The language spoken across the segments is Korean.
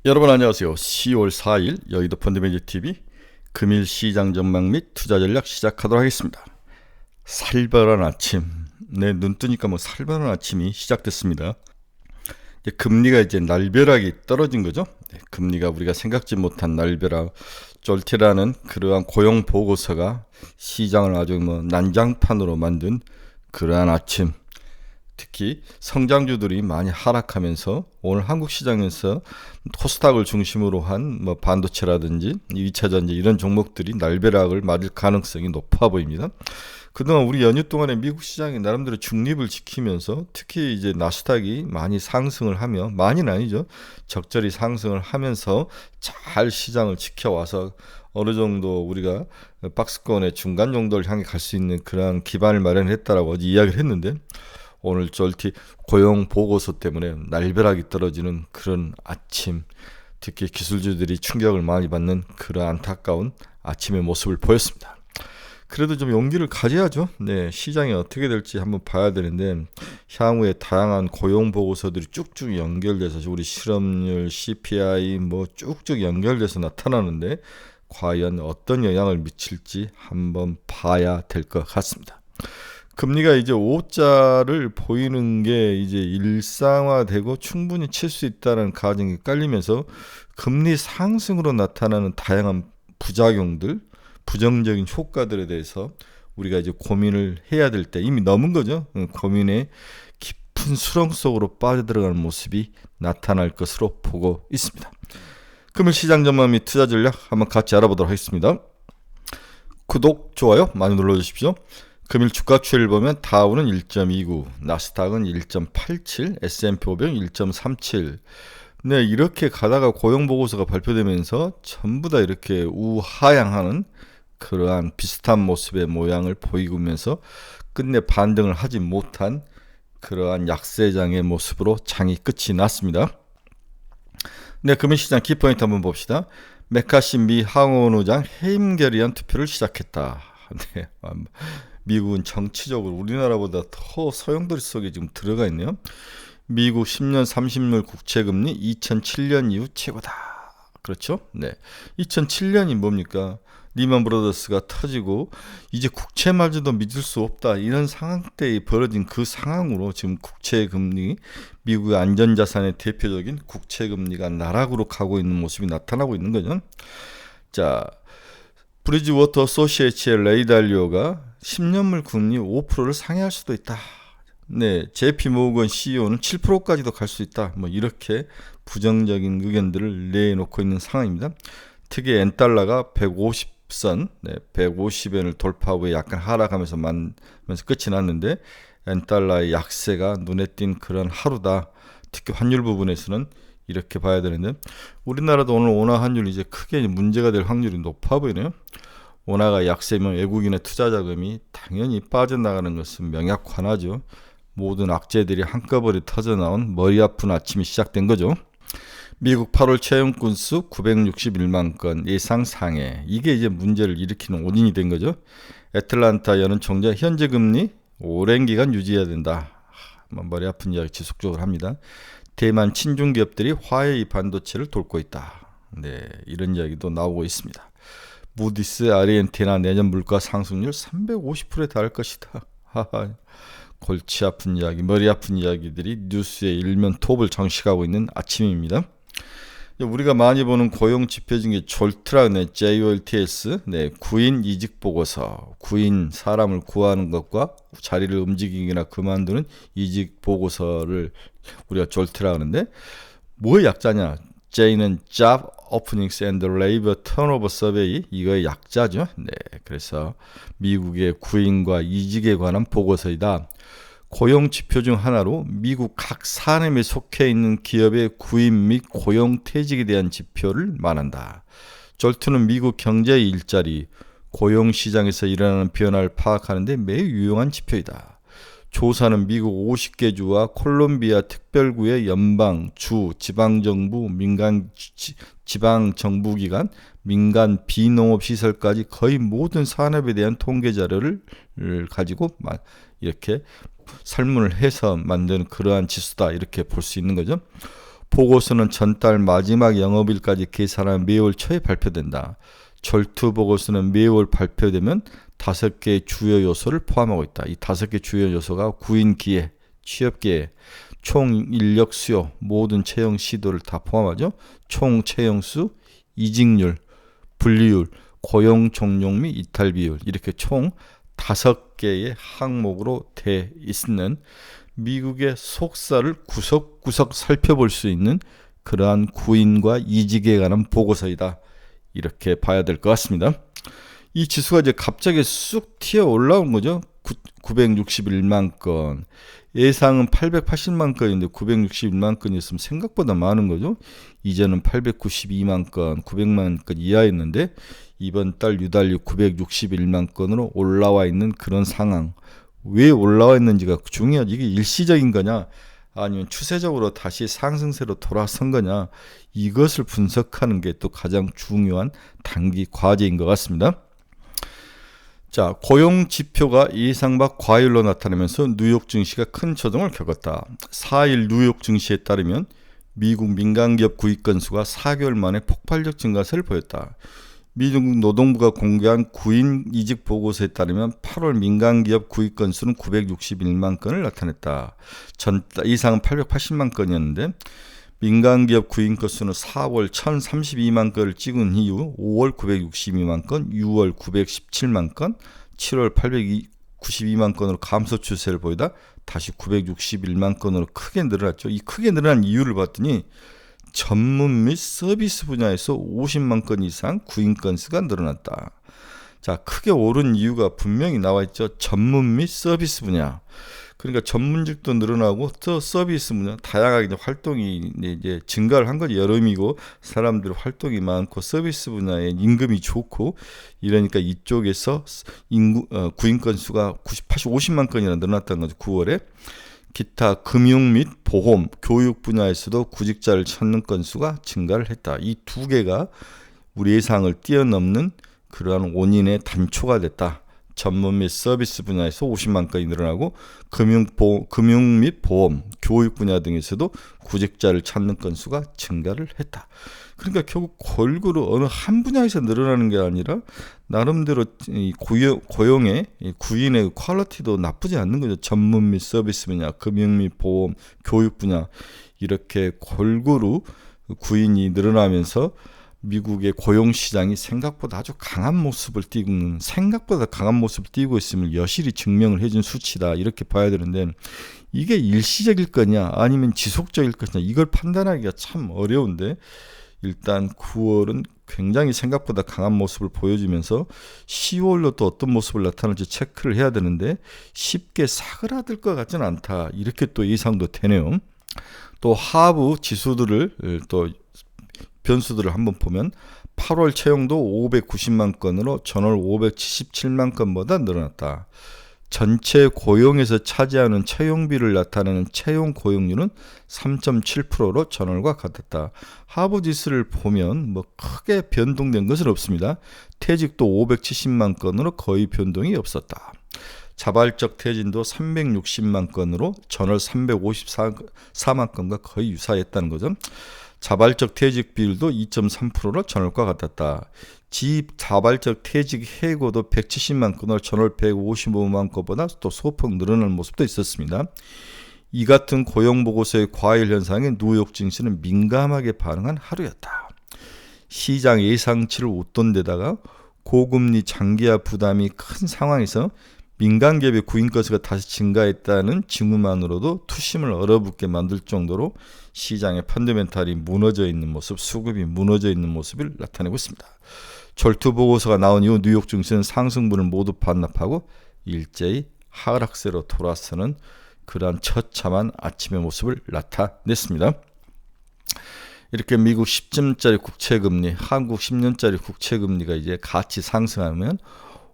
여러분 안녕하세요. 10월 4일 여의도 펀드매니저TV 금일 시장 전망 및 투자 전략 시작하도록 하겠습니다. 살벌한 아침, 눈 뜨니까 살벌한 아침이 시작됐습니다. 금리가 이제 날벼락이 떨어진 거죠. 금리가 우리가 생각지 못한 날벼락 쫄티라는 그러한 고용 보고서가 시장을 아주 난장판으로 만든 그러한 아침. 특히 성장주들이 많이 하락하면서 오늘 한국 시장에서 코스닥을 중심으로 한 반도체라든지 2차전지 이런 종목들이 날벼락을 맞을 가능성이 높아 보입니다. 그동안 우리 연휴 동안에 미국 시장이 나름대로 중립을 지키면서 특히 이제 나스닥이 많이 상승을 하며, 많이는 아니죠, 적절히 상승을 하면서 잘 시장을 지켜와서 어느 정도 우리가 박스권의 중간 정도를 향해 갈 수 있는 그런 기반을 마련했다라고 어제 이야기를 했는데, 오늘 쫄티 고용 보고서 때문에 날벼락이 떨어지는 그런 아침, 특히 기술주들이 충격을 많이 받는 그런 안타까운 아침의 모습을 보였습니다. 그래도 좀 용기를 가져야죠. 시장이 어떻게 될지 한번 봐야 되는데, 향후에 다양한 고용 보고서들이 쭉쭉 연결돼서 우리 실업률, CPI 쭉쭉 연결돼서 나타나는데 과연 어떤 영향을 미칠지 한번 봐야 될 것 같습니다. 금리가 이제 5자를 보이는 게 이제 일상화되고 충분히 칠 수 있다는 가정이 깔리면서 금리 상승으로 나타나는 다양한 부작용들, 부정적인 효과들에 대해서 우리가 이제 고민을 해야 될 때 이미 넘은 거죠. 고민의 깊은 수렁 속으로 빠져들어가는 모습이 나타날 것으로 보고 있습니다. 금일 시장 전망 및 투자 전략 한번 같이 알아보도록 하겠습니다. 구독, 좋아요 많이 눌러주십시오. 금일 주가 추이를 보면 다우는 1.29, 나스닥은 1.87, S&P 500 1.37. 이렇게 가다가 고용보고서가 발표되면서 전부 다 이렇게 우하향하는 그러한 비슷한 모습의 모양을 보이면서 끝내 반등을 하지 못한 그러한 약세장의 모습으로 장이 끝이 났습니다. 금일 시장 키포인트 한번 봅시다. 메카시 미 하원의장 해임 결의안 투표를 시작했다. 미국은 정치적으로 우리나라보다 더 소용돌이 속에 지금 들어가 있네요. 미국 10년 30년 국채금리 2007년 이후 최고다. 그렇죠? 2007년이 뭡니까? 리먼 브라더스가 터지고 이제 국채마저도 믿을 수 없다, 이런 상황 때에 벌어진 그 상황으로 지금 국채금리, 미국의 안전자산의 대표적인 국채금리가 나락으로 가고 있는 모습이 나타나고 있는 거죠. 자, 브리지워터 어소시에이츠의 레이 달리오가 10년물 금리 5%를 상회할 수도 있다. JP 모건 CEO는 7%까지도 갈 수 있다. 이렇게 부정적인 의견들을 내놓고 있는 상황입니다. 특히 엔달러가 150선, 150엔을 돌파하고 약간 하락하면서 끝이 났는데, 엔달러의 약세가 눈에 띈 그런 하루다. 특히 환율 부분에서는 이렇게 봐야 되는데, 우리나라도 오늘 원화 환율이 이제 크게 문제가 될 확률이 높아 보이네요. 원화가 약세면 외국인의 투자 자금이 당연히 빠져나가는 것은 명약관화죠. 모든 악재들이 한꺼번에 터져나온 머리 아픈 아침이 시작된 거죠. 미국 8월 채용 건수 961만 건 예상 상해. 이게 이제 문제를 일으키는 원인이 된 거죠. 애틀란타 여는 총재 현재 금리 오랜 기간 유지해야 된다. 머리 아픈 이야기 지속적으로 합니다. 대만 친중 기업들이 화웨이 반도체를 돕고 있다. 이런 이야기도 나오고 있습니다. 무디스 아르헨티나 내년 물가 상승률 350%에 달할 것이다. 골치 아픈 이야기, 머리 아픈 이야기들이 뉴스의 일면 톱을 장식하고 있는 아침입니다. 우리가 많이 보는 고용 지표 중에 졸트라, JOLTS, 구인 이직 보고서, 구인 사람을 구하는 것과 자리를 움직이거나 그만두는 이직 보고서를 우리가 졸트라 하는데, 뭐의 약자냐? J는 Job Openings and Labor Turnover Survey, 이거의 약자죠. 그래서 미국의 구인과 이직에 관한 보고서이다. 고용 지표 중 하나로 미국 각 산업에 속해 있는 기업의 구인 및 고용 퇴직에 대한 지표를 말한다. 졸트는 미국 경제의 일자리, 고용 시장에서 일어나는 변화를 파악하는 데 매우 유용한 지표이다. 조사는 미국 50개 주와 콜롬비아 특별구의 연방, 주, 지방정부, 민간 지방정부기관, 민간 비농업시설까지 거의 모든 산업에 대한 통계 자료를 가지고 이렇게 설문을 해서 만드는 그러한 지수다, 이렇게 볼 수 있는 거죠. 보고서는 전달 마지막 영업일까지 계산한 매월 초에 발표된다. 절투 보고서는 매월 발표되면 5개의 주요 요소를 포함하고 있다. 이 5개 주요 요소가 구인 기회, 취업 기회, 총 인력 수요, 모든 채용 시도를 다 포함하죠. 총 채용 수, 이직률, 분리율, 고용 종용 및 이탈 비율, 이렇게 총 5개의 항목으로 돼 있는 미국의 속사를 구석구석 살펴볼 수 있는 그러한 구인과 이직에 관한 보고서이다. 이렇게 봐야 될 것 같습니다. 이 지수가 이제 갑자기 쑥 튀어 올라온 거죠. 961만 건. 예상은 880만 건인데 961만 건이었으면 생각보다 많은 거죠. 이전은 892만 건, 900만 건 이하였는데 이번 달 유달리 961만 건으로 올라와 있는 그런 상황. 왜 올라와 있는지가 중요하지. 이게 일시적인 거냐 아니면 추세적으로 다시 상승세로 돌아선 거냐, 이것을 분석하는 게 또 가장 중요한 단기 과제인 것 같습니다. 자, 고용 지표가 예상 밖 과열로 나타나면서 뉴욕 증시가 큰 조정을 겪었다. 4일 뉴욕 증시에 따르면 미국 민간기업 구입 건수가 4개월 만에 폭발적 증가세를 보였다. 미국 노동부가 공개한 구인 이직 보고서에 따르면 8월 민간기업 구입 건수는 961만 건을 나타냈다. 이상은 880만 건이었는데 민간기업 구입 건수는 4월 1032만 건을 찍은 이후 5월 962만 건, 6월 917만 건, 7월 892만 건으로 감소 추세를 보이다 다시 961만 건으로 크게 늘어났죠. 이 크게 늘어난 이유를 봤더니 전문 및 서비스 분야에서 50만 건 이상 구인 건수가 늘어났다. 자, 크게 오른 이유가 분명히 나와 있죠. 전문 및 서비스 분야. 그러니까 전문직도 늘어나고 또 서비스 분야 다양하게 이제 활동이 이제 증가를 한 거지. 여름이고 사람들 활동이 많고 서비스 분야에 임금이 좋고 이러니까 이쪽에서 구인 건수가 50만 건이나 늘어났다는 거죠. 9월에. 기타 금융 및 보험, 교육 분야에서도 구직자를 찾는 건수가 증가를 했다. 이 두 개가 우리 예상을 뛰어넘는 그러한 원인의 단초가 됐다. 전문 및 서비스 분야에서 50만 건이 늘어나고 금융 및 보험, 교육 분야 등에서도 구직자를 찾는 건수가 증가를 했다. 그러니까 결국 골고루 어느 한 분야에서 늘어나는 게 아니라 나름대로 고용의 구인의 퀄리티도 나쁘지 않는 거죠. 전문 및 서비스 분야, 금융 및 보험, 교육 분야 이렇게 골고루 구인이 늘어나면서 미국의 고용시장이 생각보다 아주 강한 모습을 띠고 있음을 여실히 증명을 해준 수치다. 이렇게 봐야 되는데 이게 일시적일 거냐 아니면 지속적일 거냐 이걸 판단하기가 참 어려운데 일단 9월은 굉장히 생각보다 강한 모습을 보여주면서 10월로 또 어떤 모습을 나타날지 체크를 해야 되는데 쉽게 사그라들 것 같지는 않다. 이렇게 또 예상도 되네요. 또 하부 지수들을 또 변수들을 한번 보면 8월 채용도 590만 건으로 전월 577만 건보다 늘어났다. 전체 고용에서 차지하는 채용비를 나타내는 채용 고용률은 3.7%로 전월과 같았다. 하부 지수를 보면 뭐 크게 변동된 것은 없습니다. 퇴직도 570만 건으로 거의 변동이 없었다. 자발적 퇴진도 360만 건으로 전월 354만 건과 거의 유사했다는 거죠. 자발적 퇴직 비율도 2.3%로 전월과 같았다. 자발적 퇴직 해고도 170만 건으로 전월 155만 건보다 또 소폭 늘어나는 모습도 있었습니다. 이 같은 고용보고서의 과열 현상에 뉴욕 증시는 민감하게 반응한 하루였다. 시장 예상치를 웃돈 데다가 고금리 장기화 부담이 큰 상황에서 민간기업의 구인 건수가 다시 증가했다는 징후만으로도 투심을 얼어붙게 만들 정도로 시장의 펀더멘탈이 무너져 있는 모습, 수급이 무너져 있는 모습을 나타내고 있습니다. 절투 보고서가 나온 이후 뉴욕 증시는 상승분을 모두 반납하고 일제히 하락세로 돌아서는 그러한 처참한 아침의 모습을 나타냈습니다. 이렇게 미국 10년짜리 국채금리, 한국 10년짜리 국채금리가 이제 같이 상승하면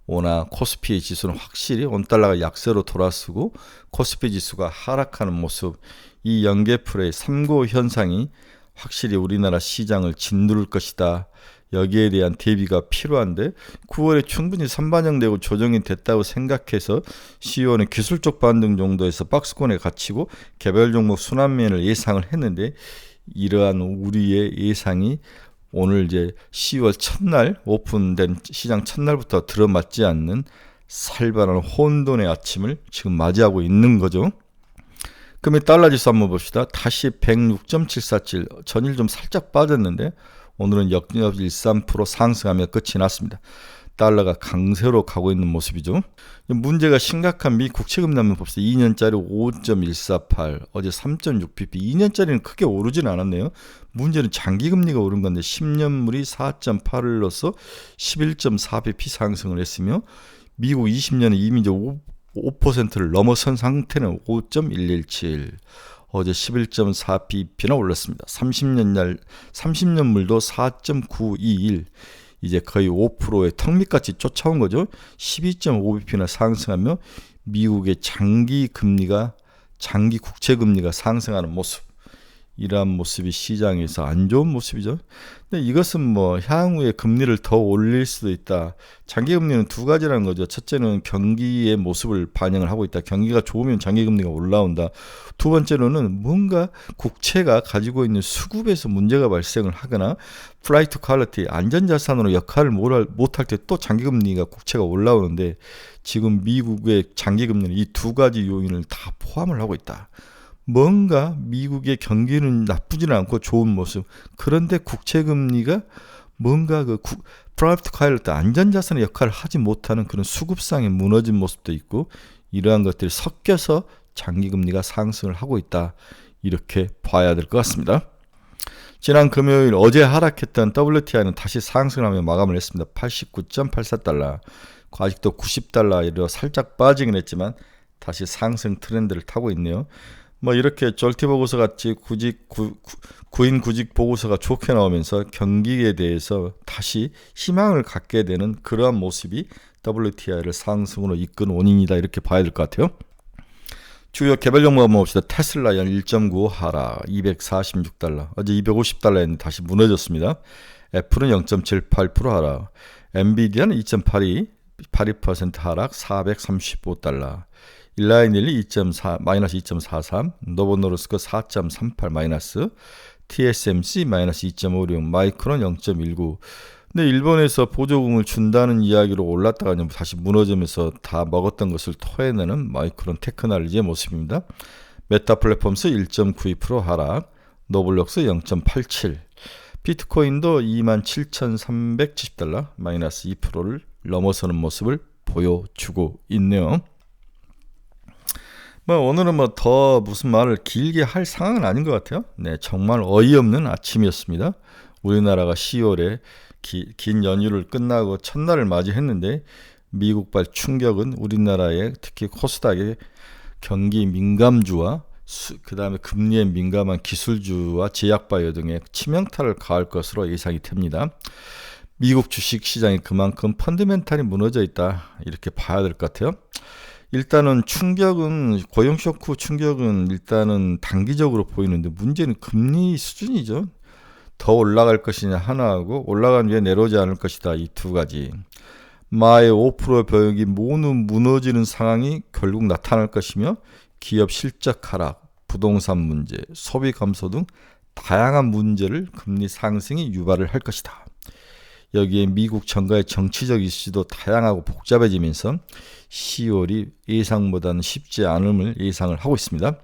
오나 코스피 지수는 확실히 원달러가 약세로 돌아서고 코스피 지수가 하락하는 모습, 이 연계풀의 3고 현상이 확실히 우리나라 시장을 짓누를 것이다. 여기에 대한 대비가 필요한데 9월에 충분히 선반영되고 조정이 됐다고 생각해서 CEO는 기술적 반등 정도에서 박스권에 갇히고 개별 종목 순환면을 예상을 했는데 이러한 우리의 예상이 오늘 이제 10월 첫날 오픈된 시장 첫날부터 들어맞지 않는 살벌한 혼돈의 아침을 지금 맞이하고 있는 거죠. 그러면 달러 지수 한번 봅시다. 다시 106.747, 전일 좀 살짝 빠졌는데 오늘은 역력 1.3% 상승하며 끝이 났습니다. 달러가 강세로 가고 있는 모습이죠. 문제가 심각한 미 국채금리 한번 봅시다. 2년짜리 5.148, 어제 3.6pp. 2년짜리는 크게 오르진 않았네요. 문제는 장기금리가 오른 건데 10년물이 4.8을 11.4pp 상승을 했으며 미국 20년은 이미 이제 5%를 넘어선 상태는 5.117. 어제 11.4pp나 올랐습니다. 30년물도 4.921. 이제 거의 5%의 턱밑같이 쫓아온 거죠. 12.5bp나 상승하며 미국의 장기 국채 금리가 상승하는 모습. 이러한 모습이 시장에서 안 좋은 모습이죠. 근데 이것은 뭐 향후에 금리를 더 올릴 수도 있다. 장기 금리는 두 가지라는 거죠. 첫째는 경기의 모습을 반영을 하고 있다. 경기가 좋으면 장기 금리가 올라온다. 두 번째로는 뭔가 국채가 가지고 있는 수급에서 문제가 발생을 하거나 플라이트 퀄리티 안전자산으로 역할을 못할 때 또 장기 금리가 국채가 올라오는데 지금 미국의 장기 금리는 이 두 가지 요인을 다 포함을 하고 있다. 뭔가 미국의 경기는 나쁘지는 않고 좋은 모습. 그런데 국채금리가 뭔가 프라이빗 퀄리티 안전자산의 역할을 하지 못하는 그런 수급상의 무너진 모습도 있고 이러한 것들이 섞여서 장기금리가 상승을 하고 있다. 이렇게 봐야 될 것 같습니다. 지난 금요일 어제 하락했던 WTI는 다시 상승하며 마감을 했습니다. 89.84달러. 아직도 90달러로 살짝 빠지긴 했지만 다시 상승 트렌드를 타고 있네요. 뭐 이렇게 절티 보고서 같이 구인 구직 보고서가 좋게 나오면서 경기에 대해서 다시 희망을 갖게 되는 그러한 모습이 WTI를 상승으로 이끈 원인이다 이렇게 봐야 될 것 같아요. 주요 개별 종목 한번 봅시다. 테슬라 연 1.95 하락 246달러. 어제 250달러였는데 다시 무너졌습니다. 애플은 0.78% 하락. 엔비디아는 2.82% 하락 435달러. 일라이닐리 마이너스 2.43, 노보노르스크 4.38 마이너스, TSMC 마이너스 2.56, 마이크론 0.19. 근데 일본에서 보조금을 준다는 이야기로 올랐다가 다시 무너지면서 다 먹었던 것을 토해내는 마이크론 테크놀로지의 모습입니다. 메타 플랫폼스 1.92% 하락, 노블록스 0.87, 비트코인도 27,370달러 마이너스 2%를 넘어서는 모습을 보여주고 있네요. 오늘은 더 무슨 말을 길게 할 상황은 아닌 것 같아요. 네, 정말 어이없는 아침이었습니다. 우리나라가 10월에 긴 연휴를 끝나고 첫날을 맞이했는데 미국발 충격은 우리나라의 특히 코스닥의 경기 민감주와 그 다음에 금리에 민감한 기술주와 제약바이오 등의 치명타를 가할 것으로 예상이 됩니다. 미국 주식시장이 그만큼 펀더멘탈이 무너져 있다 이렇게 봐야 될 것 같아요. 일단은 고용 쇼크 충격은 일단은 단기적으로 보이는데 문제는 금리 수준이죠. 더 올라갈 것이냐 하나하고 올라간 뒤에 내려오지 않을 것이다 이 두 가지. 마의 5% 벽이 모두 무너지는 상황이 결국 나타날 것이며 기업 실적 하락, 부동산 문제, 소비 감소 등 다양한 문제를 금리 상승이 유발을 할 것이다. 여기에 미국 정가의 정치적 이슈도 다양하고 복잡해지면서 10월이 예상보다는 쉽지 않음을 예상을 하고 있습니다.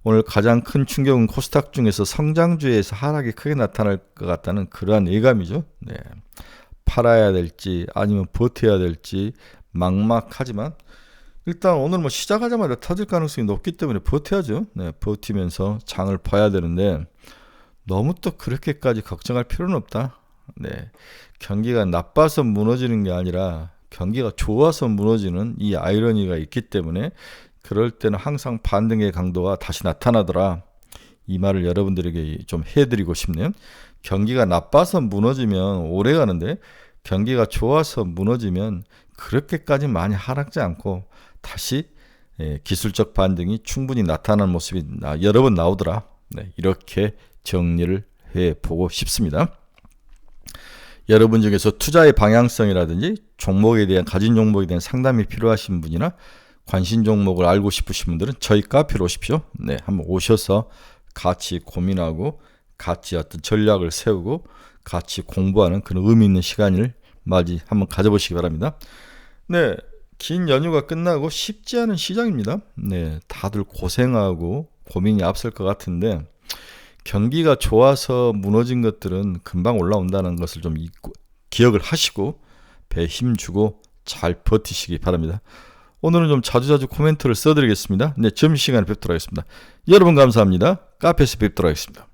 오늘 가장 큰 충격은 코스닥 중에서 성장주에서 하락이 크게 나타날 것 같다는 그러한 예감이죠. 네. 팔아야 될지 아니면 버텨야 될지 막막하지만 일단 오늘 시작하자마자 터질 가능성이 높기 때문에 버텨야죠. 네, 버티면서 장을 봐야 되는데 너무 또 그렇게까지 걱정할 필요는 없다. 네, 경기가 나빠서 무너지는 게 아니라 경기가 좋아서 무너지는 이 아이러니가 있기 때문에 그럴 때는 항상 반등의 강도가 다시 나타나더라. 이 말을 여러분들에게 좀 해드리고 싶네요. 경기가 나빠서 무너지면 오래 가는데 경기가 좋아서 무너지면 그렇게까지 많이 하락지 않고 다시 기술적 반등이 충분히 나타나는 모습이 여러 번 나오더라. 네, 이렇게 정리를 해보고 싶습니다. 여러분 중에서 투자의 방향성이라든지 가진 종목에 대한 상담이 필요하신 분이나 관심 종목을 알고 싶으신 분들은 저희 카페로 오십시오. 네, 한번 오셔서 같이 고민하고 같이 어떤 전략을 세우고 같이 공부하는 그런 의미 있는 시간을 한번 가져보시기 바랍니다. 네, 긴 연휴가 끝나고 쉽지 않은 시장입니다. 네, 다들 고생하고 고민이 앞설 것 같은데 경기가 좋아서 무너진 것들은 금방 올라온다는 것을 좀 기억을 하시고 배에 힘주고 잘 버티시기 바랍니다. 오늘은 좀 자주자주 코멘트를 써드리겠습니다. 네, 점심시간에 뵙도록 하겠습니다. 여러분 감사합니다. 카페에서 뵙도록 하겠습니다.